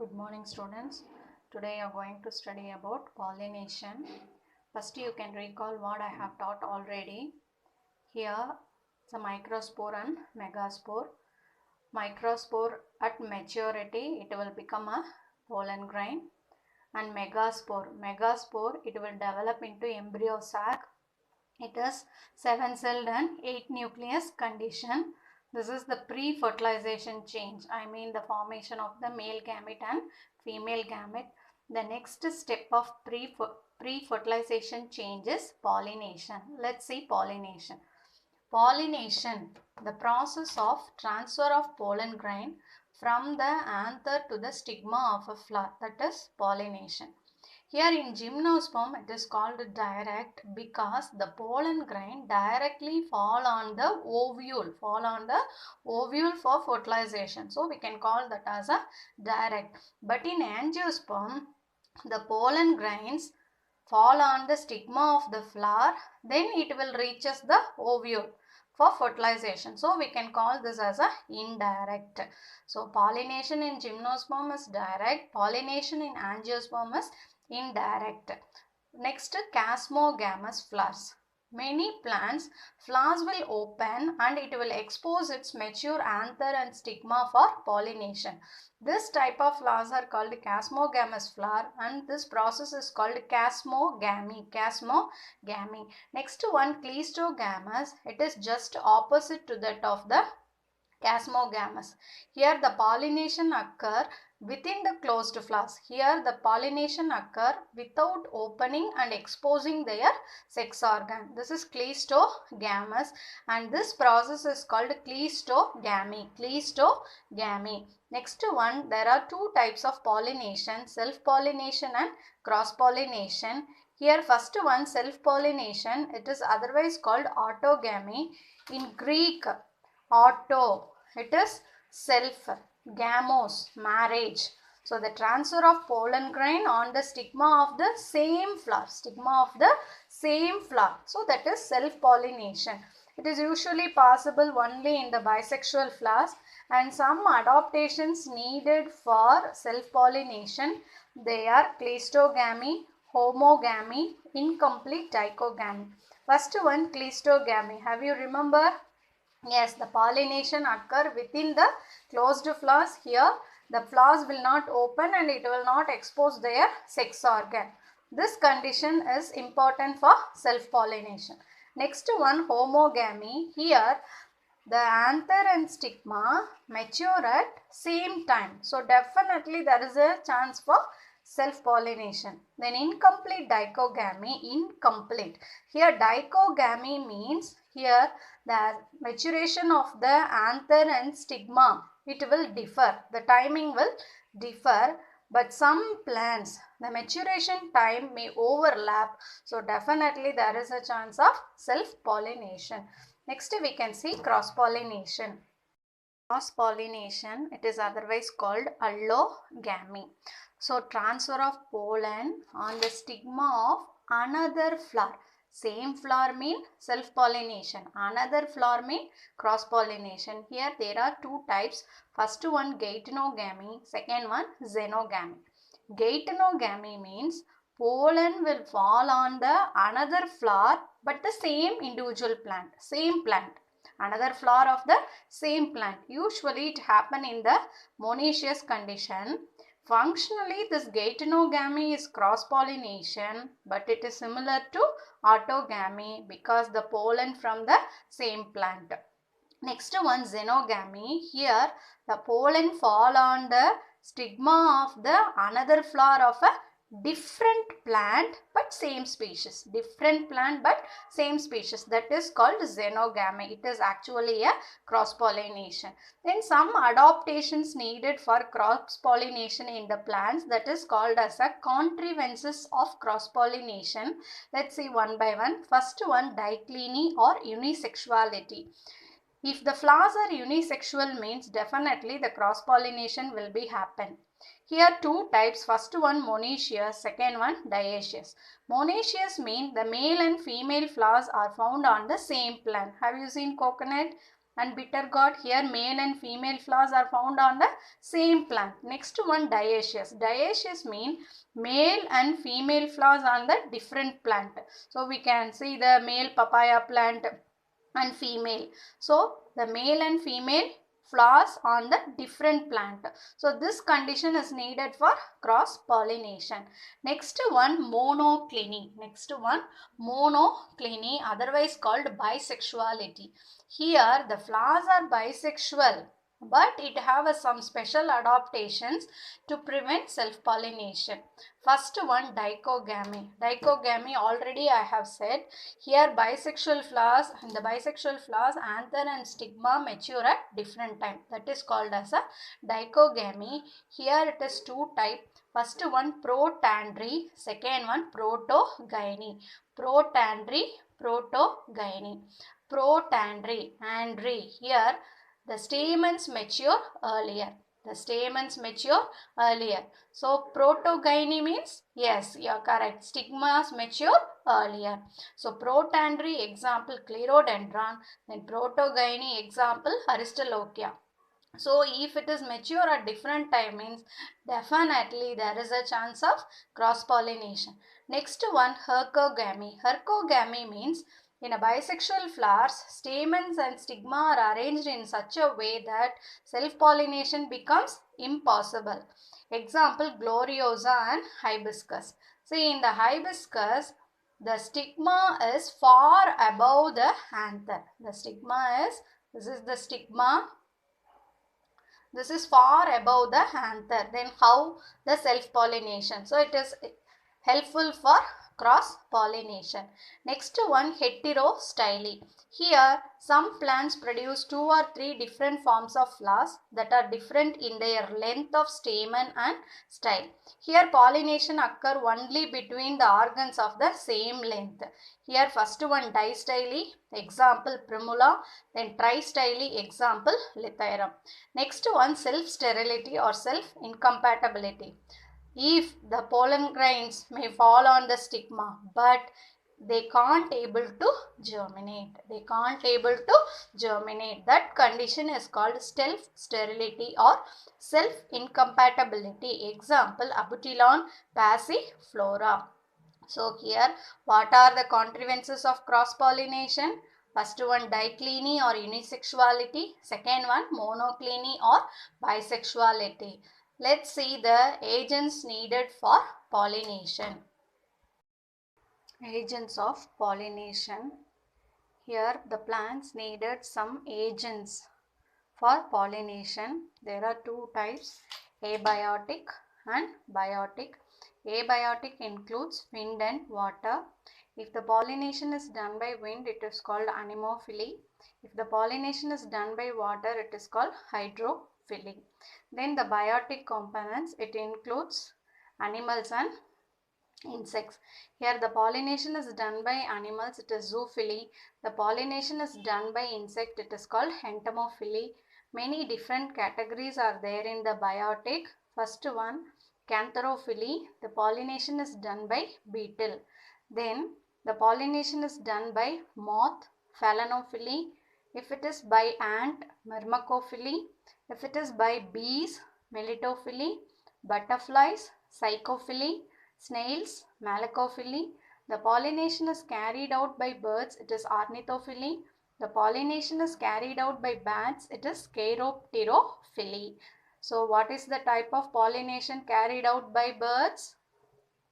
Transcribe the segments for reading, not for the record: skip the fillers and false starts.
Good morning students. Today you are going to study about pollination. First you can recall what I have taught already. Here it's a microspore and megaspore. Microspore at maturity it will become a pollen grain, and megaspore it will develop into embryo sac. It is 7-celled and 8 nucleus condition. This is the pre-fertilization change. I mean the formation of the male gamete and female gamete. The next step of pre-fertilization change is pollination. Let's see pollination. Pollination, the process of transfer of pollen grain from the anther to the stigma of a flower, that is pollination. Here in gymnosperm it is called direct because the pollen grain directly fall on the ovule for fertilization. So we can call that as a direct. But in angiosperm the pollen grains fall on the stigma of the flower, then it will reaches the ovule for fertilization. So we can call this as a indirect. So pollination in gymnosperm is direct, pollination in angiosperm is indirect. Next, chasmogamous flowers. Many plants, flowers will open and it will expose its mature anther and stigma for pollination. This type of flowers are called chasmogamous flower, and this process is called chasmogamy. Next one, cleistogamous. It is just opposite to that of the chasmogamous. Here the pollination occur within the closed flowers. Here the pollination occur without opening and exposing their sex organ. This is cleistogamous, and this process is called cleistogamy. Next one, there are two types of pollination, self-pollination and cross-pollination. Here first one, self-pollination, it is otherwise called autogamy. In Greek, auto, it is self, gamos, marriage. So the transfer of pollen grain on the stigma of the same flower, So that is self-pollination. It is usually possible only in the bisexual flowers, and some adaptations needed for self-pollination. They are cleistogamy, homogamy, incomplete dichogamy. First one, cleistogamy. Have you remember? Yes, the pollination occur within the closed flowers. Here the flowers will not open and it will not expose their sex organ. This condition is important for self-pollination. Next one, homogamy. Here the anther and stigma mature at same time. So definitely there is a chance for self-pollination. Then incomplete dichogamy, incomplete. Here dichogamy means here the maturation of the anther and stigma, it will differ. The timing will differ, but some plants, the maturation time may overlap. So definitely there is a chance of self-pollination. Next we can see cross-pollination. Cross-pollination, it is otherwise called allogamy. So transfer of pollen on the stigma of another flower. Same flower mean self-pollination. Another flower mean cross-pollination. Here there are two types. First one geitonogamy. Second one xenogamy. Geitonogamy means pollen will fall on the another flower but the same individual plant. Same plant. Another flower of the same plant. Usually it happen in the monoecious condition. Functionally, this geitonogamy is cross-pollination, but it is similar to autogamy because the pollen from the same plant. Next one, xenogamy. Here, the pollen fall on the stigma of the another flower of a different plant but same species. Different plant but same species. That is called xenogamy. It is actually a cross-pollination. Then some adaptations needed for cross-pollination in the plants, that is called as a contrivances of cross-pollination. Let's see one by one. First one, dicliny or unisexuality. If the flowers are unisexual means definitely the cross-pollination will be happen. Here two types, first one monoecious, second one dioecious. Monoecious mean the male and female flowers are found on the same plant. Have you seen coconut? and bitter gourd. Here male and female flowers are found on the same plant. Next one, dioecious. Dioecious mean male and female flowers on the different plant. So we can see the male papaya plant and female. So the male and female flowers on the different plant. So this condition is needed for cross pollination. Next one, monocliny. Next one, monocliny, otherwise called bisexuality. Here the flowers are bisexual, but it have some special adaptations to prevent self-pollination. First one, dichogamy. Dichogamy, already I have said. Here bisexual flowers, in the bisexual flowers, anther and stigma mature at different time. That is called as a dichogamy. Here it is two type. First one, protandry. Second one, protogyny. Protandry, protogyny. Protandry, andry. Here the stamens mature earlier. The stamens mature earlier. So protogyny means, yes, you are correct, stigmas mature earlier. So protandry, example clerodendron, then protogyny, example Aristolochia. So if it is mature at different time means definitely there is a chance of cross pollination. Next one, hercogamy. Hercogamy means in a bisexual flowers, stamens and stigma are arranged in such a way that self-pollination becomes impossible. Example, gloriosa and hibiscus. See, in the hibiscus, the stigma is far above the anther. The stigma is, this is the stigma. This is far above the anther. Then how the self-pollination? So it is helpful for cross pollination. Next one, heterostyle. Here some plants produce 2 or 3 different forms of flowers that are different in their length of stamen and style. Here pollination occur only between the organs of the same length. Here first one, distyle, example primula, then tristyle, example lithyrum. Next one, self-sterility or self-incompatibility. If the pollen grains may fall on the stigma, but they can't able to germinate. They can't able to germinate. That condition is called self-sterility or self-incompatibility. Example, Abutilon passiflora. So here, what are the contrivances of cross-pollination? First one, dicliny or unisexuality. Second one, monocliny or bisexuality. Let's see the agents needed for pollination. Agents of pollination. Here the plants needed some agents for pollination. There are two types, abiotic and biotic. Abiotic includes wind and water. If the pollination is done by wind, it is called anemophily. If the pollination is done by water, it is called hydrophily. Then the biotic components, it includes animals and insects. Here the pollination is done by animals, it is zoophily. The pollination is done by insect, it is called entomophily. Many different categories are there in the biotic. First one, cantherophily. The pollination is done by beetle. Then the pollination is done by moth, phalanophily. If it is by ant, myrmecophily. If it is by bees, melitophily. Butterflies, psychophily. Snails, malacophily. The pollination is carried out by birds, it is ornithophily. The pollination is carried out by bats, it is chiropterophily. So what is the type of pollination carried out by birds?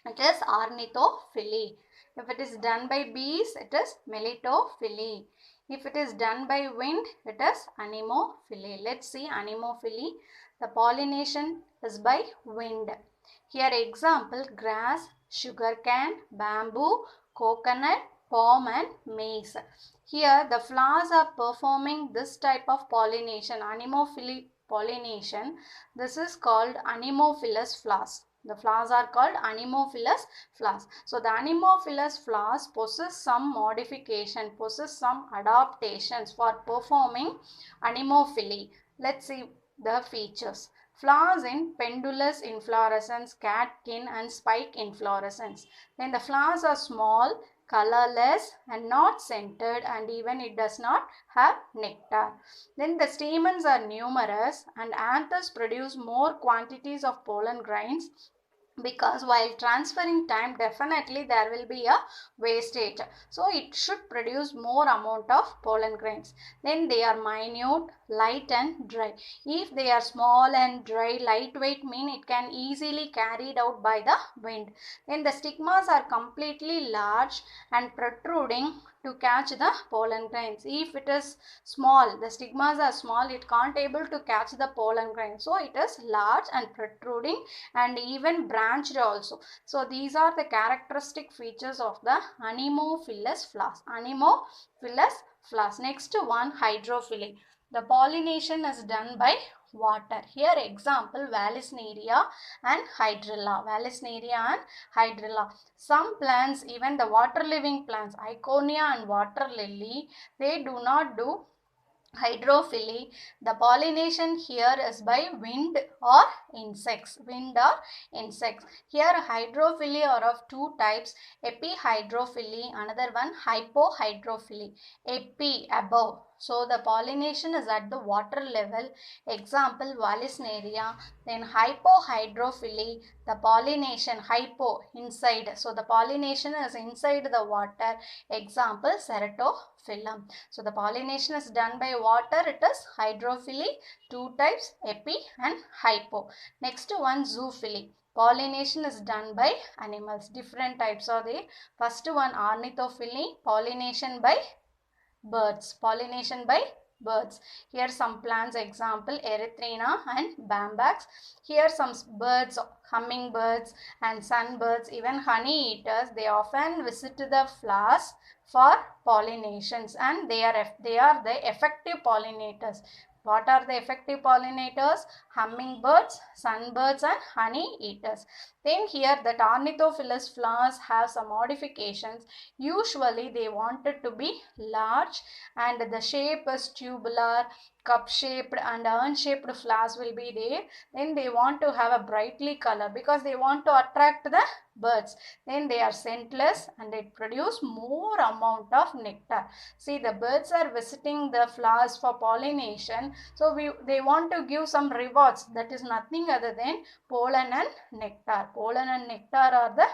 It is ornithophily. If it is done by bees, it is melitophily. If it is done by wind, it is anemophily. Let's see anemophily. The pollination is by wind. Here example, grass, sugarcane, bamboo, coconut, palm and maize. Here the flowers are performing this type of pollination, anemophily pollination. This is called anemophilous flowers. The flowers are called anemophilous flowers. So the anemophilous flowers possess some modification, possess some adaptations for performing anemophily. Let's see the features. Flowers in pendulous inflorescence, catkin and spike inflorescence. Then the flowers are small, colorless and not scented, and even it does not have nectar. Then the stamens are numerous and anthers produce more quantities of pollen grains, because while transferring time definitely there will be a wastage, so it should produce more amount of pollen grains. Then they are minute, light and dry. If they are small and dry, lightweight mean it can easily carried out by the wind. Then the stigmas are completely large and protruding to catch the pollen grains. If it is small, the stigmas are small, it can't able to catch the pollen grains, so it is large and protruding and even branched also. So these are the characteristic features of the anemophilous flowers. Anemophilous flowers. Next one, hydrophily. The pollination is done by water. Here example, Vallisneria and Hydrilla. Vallisneria and Hydrilla. Some plants, even the water living plants, Iconia and water lily, they do not do hydrophily. The pollination here is by wind or insects. Wind or insects. Here hydrophily are of two types, epihydrophily, another one hypohydrophily. Epi, above. So the pollination is at the water level. Example, Vallisneria. Then hypohydrophily, the pollination, hypo, inside. So the pollination is inside the water. Example, Ceratophyllum. So the pollination is done by water. It is hydrophily. Two types, epi and hypo. Next one, zoophily. Pollination is done by animals. Different types are there. First one, ornithophily. Pollination by birds. Pollination by birds. Here some plants, example Erythrina and Bambax. Here some birds, hummingbirds and sunbirds, even honey eaters, they often visit the flowers for pollinations, and they are the effective pollinators. What are the effective pollinators? Hummingbirds, sunbirds and honey eaters. Then here that ornithophilous flowers have some modifications. Usually they wanted to be large and the shape is tubular, cup shaped and urn shaped flowers will be there. Then they want to have a brightly color because they want to attract the birds. Then they are scentless and they produce more amount of nectar. See, the birds are visiting the flowers for pollination, so they want to give some rewards, that is nothing other than pollen and nectar. Pollen and nectar are the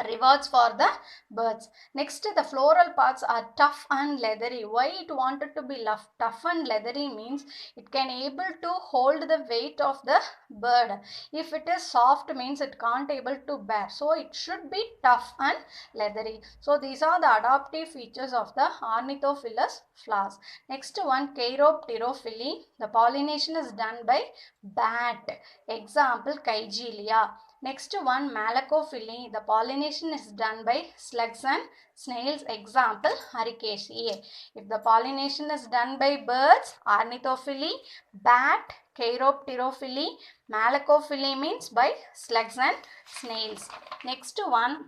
rewards for the birds. Next, the floral parts are tough and leathery. Why it wanted to be tough and leathery means it can able to hold the weight of the bird. If it is soft means it can't able to bear. So it should be tough and leathery. So these are the adaptive features of the ornithophilous flowers. Next one, Cheiropterophily. The pollination is done by bat. Example, Kygelia. Next one, Malacophily. The pollination is done by slugs and snails. Example, Ericaceae. If the pollination is done by birds, ornithophily, bat, Cheiropterophily. Malacophily means by slugs and snails. Next one,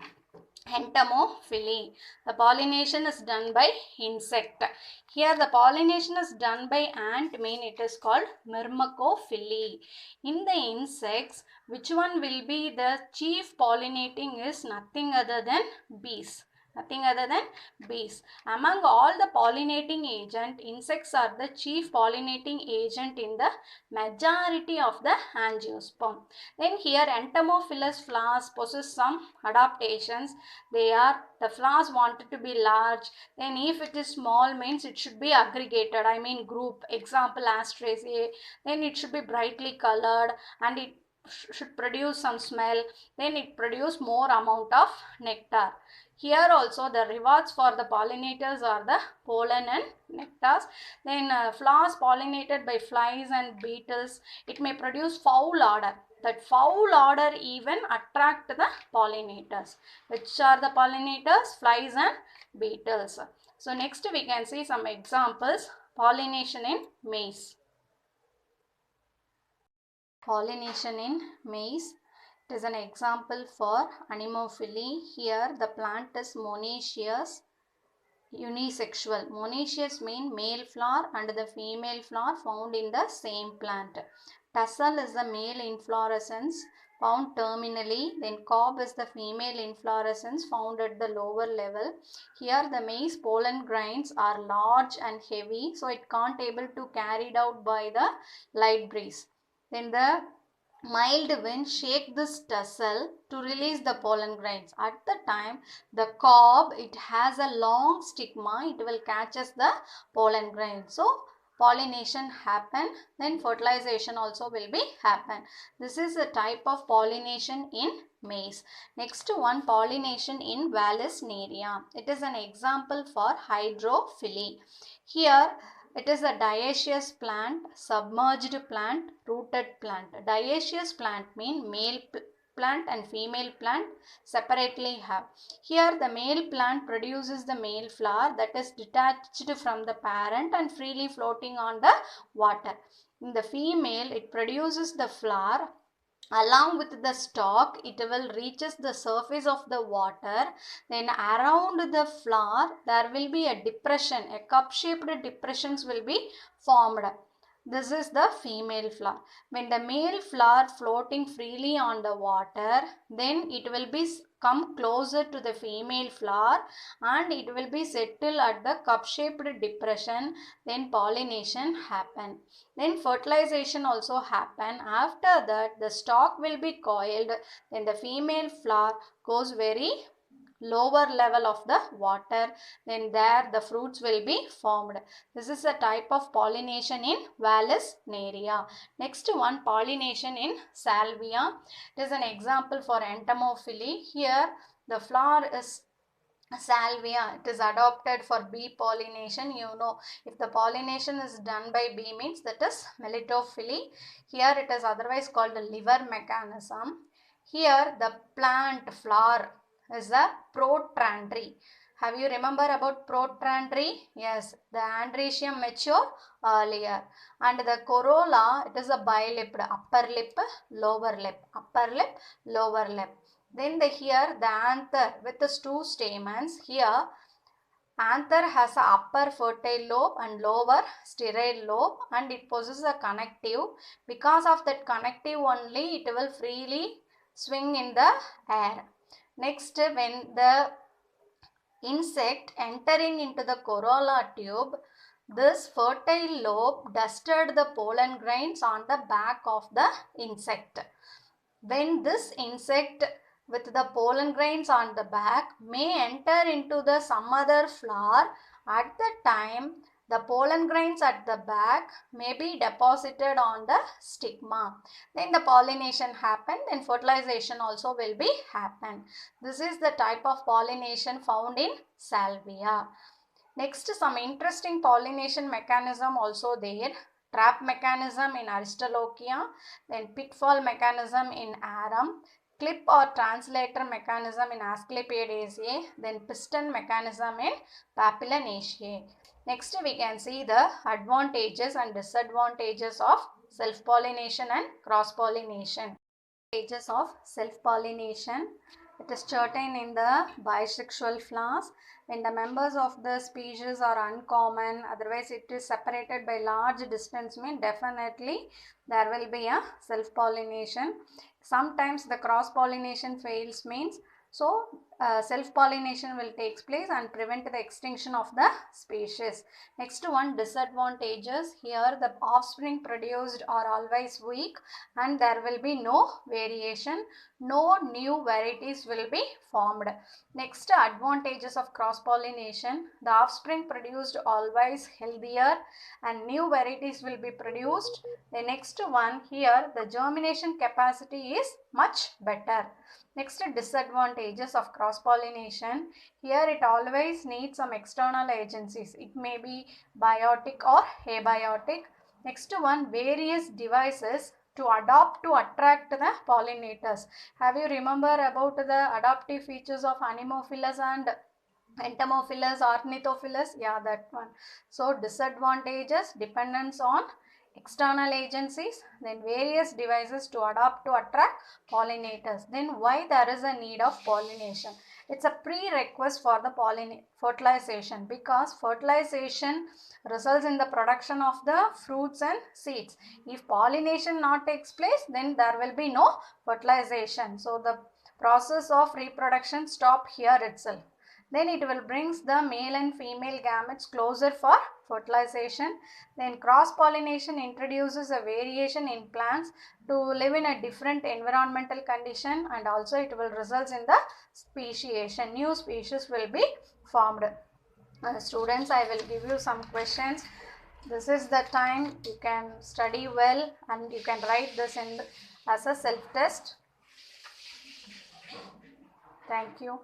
Entomophily. The pollination is done by insect. Here the pollination is done by ant, mean it is called Myrmecophily. In the insects, which one will be the chief pollinating is nothing other than bees. Nothing other than bees. Among all the pollinating agent, insects are the chief pollinating agent in the majority of the angiosperm. Then here entomophilous flowers possess some adaptations. The flowers wanted to be large. Then if it is small means it should be aggregated, I mean group. Example, Asteraceae. Then it should be brightly colored and it should produce some smell. Then it produce more amount of nectar. Here also the rewards for the pollinators are the pollen and nectars. Then flowers pollinated by flies and beetles, it may produce foul odor. That foul odor even attract the pollinators. Which are the pollinators? Flies and beetles. So next we can see some examples. Pollination in maize. Pollination in maize. It is an example for anemophily. Here the plant is monoecious, unisexual. Monoecious mean male flower and the female flower found in the same plant. Tassel is the male inflorescence. found terminally. Then cob is the female inflorescence found at the lower level. Here the maize pollen grains are large and heavy, so it can't able to carried out by the light breeze. Then the mild wind shake this tassel to release the pollen grains. At the time, the cob, it has a long stigma, it will catches the pollen grains. So pollination happen, then fertilization also will be happen. This is a type of pollination in maize. Next one, pollination in Vallisneria. It is an example for hydrophily. Here it is a dioecious plant, submerged plant, rooted plant. Dioecious plant mean male plant and female plant separately have. Here the male plant produces the male flower that is detached from the parent and freely floating on the water. In the female, it produces the flower. Along with the stalk, it will reaches the surface of the water. Then around the flower, there will be a depression, a cup-shaped depressions will be formed. This is the female flower. When the male flower floating freely on the water, then it will be come closer to the female flower and it will be settle at the cup-shaped depression. Then pollination happen. Then fertilization also happen. After that, the stalk will be coiled. Then the female flower goes very lower level of the water. Then there the fruits will be formed. This is a type of pollination in Vallisneria. Next one, pollination in Salvia. It is an example for entomophily. Here the flower is Salvia. It is adopted for bee pollination. You know, if the pollination is done by bee means that is melitophily. Here it is otherwise called the liver mechanism. Here the plant flower is a protandry. Have you remember about protandry? Yes, the androecium mature earlier. And the corolla, it is a bilipped, upper lip, lower lip, upper lip, lower lip. Then here the anther with the two stamens. Here anther has a upper fertile lobe and lower sterile lobe and it possesses a connective. Because of that connective only it will freely swing in the air. Next, when the insect entering into the corolla tube, this fertile lobe dusted the pollen grains on the back of the insect. When this insect with the pollen grains on the back may enter into the some other flower, at the time the pollen grains at the back may be deposited on the stigma. Then the pollination happen, then fertilization also will be happen. This is the type of pollination found in Salvia. Next, some interesting pollination mechanism also there. Trap mechanism in Aristolochia, then pitfall mechanism in Arum, clip or translator mechanism in Asclepiadaceae, then piston mechanism in Papilionaceae. Next, we can see the advantages and disadvantages of self-pollination and cross-pollination. Advantages of self-pollination. It is certain in the bisexual flowers. When the members of the species are uncommon, otherwise it is separated by large distance, mean definitely there will be a self-pollination. Sometimes the cross-pollination fails means so self-pollination will take place and prevent the extinction of the species. Next one, disadvantages. Here the offspring produced are always weak and there will be no variation. No new varieties will be formed. Next, advantages of cross-pollination. The offspring produced always healthier and new varieties will be produced. The next one, here the germination capacity is much better. Next, disadvantages of cross-pollination. Here it always needs some external agencies. It may be biotic or abiotic. Next one, various devices to adopt to attract the pollinators. Have you remember about the adaptive features of Anemophilus and Entomophilus, Ornithophilus? Yeah, that one. So disadvantages, dependence on external agencies, then various devices to adopt to attract pollinators. Then why there is a need of pollination? It's a prerequisite for the fertilization, because fertilization results in the production of the fruits and seeds. If pollination not takes place, then there will be no fertilization. So the process of reproduction stop here itself. Then it will brings the male and female gametes closer for fertilization. Then cross pollination introduces a variation in plants to live in a different environmental condition, and also it will result in the speciation. New species will be formed. Students, I will give you some questions. This is the time you can study well and you can write this in as a self test. Thank you.